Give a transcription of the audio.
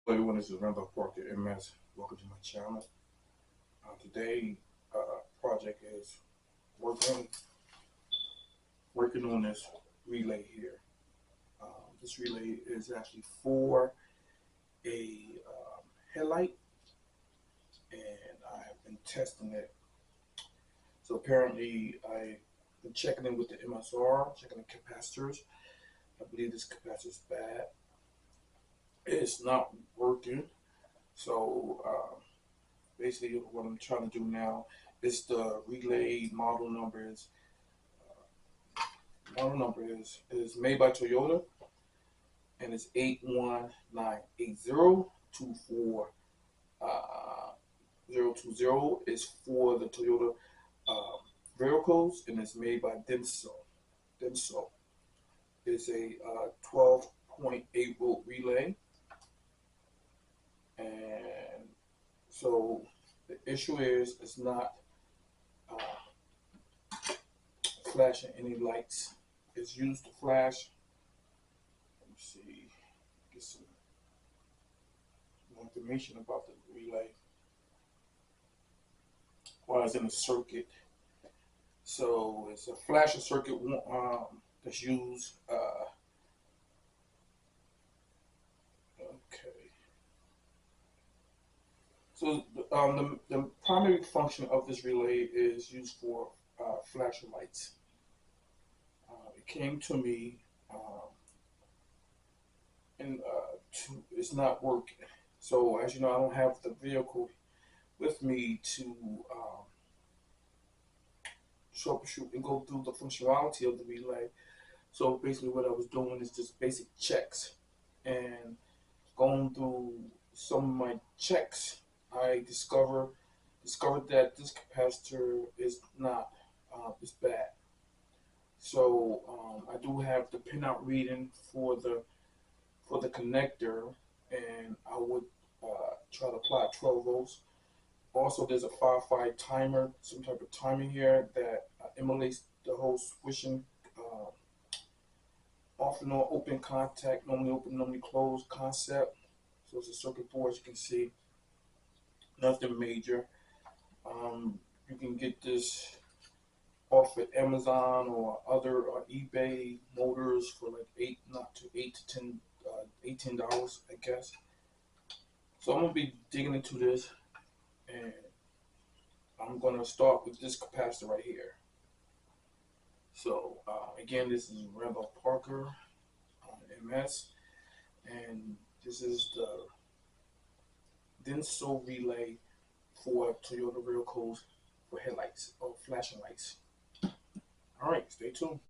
Hello everyone, this is Randolph Parker MS. Welcome to my channel. Today, project is working on this relay here. This relay is actually for a headlight, and I have been testing it. So apparently, I've been checking in with the MSR, checking the capacitors. I believe this capacitor is bad. It's not working. So basically what I'm trying to do now is the relay model number is made by Toyota, and it's 8198024 020 is for the Toyota vehicles, and it's made by Denso. Denso is a 12.8 volt relay, and so the issue is it's not flashing any lights. It's used to flash. Let me see, get some more information about the relay while it's in the circuit. So it's a flasher circuit that's used. Okay. So the primary function of this relay is used for flasher lights. It came to me, and it's not working. So as you know, I don't have the vehicle with me to troubleshoot and go through the functionality of the relay. So basically, what I was doing is just basic checks, and going through some of my checks, I discovered that this capacitor is not is bad. So I do have the pinout reading for the connector, and I would try to apply 12 volts. Also, there's a 5-5 timer, some type of timer here that emulates the whole switching off and on, open contact, normally open, normally closed concept. So it's a circuit board, as you can see, nothing major. You can get this off at Amazon or other eBay motors for like $18 I guess. So I'm gonna be digging into this, and I'm gonna start with this capacitor right here. So again, this is Randolph Parker MS, and this is the Denso relay for Toyota vehicles for headlights or flashing lights. All right, stay tuned.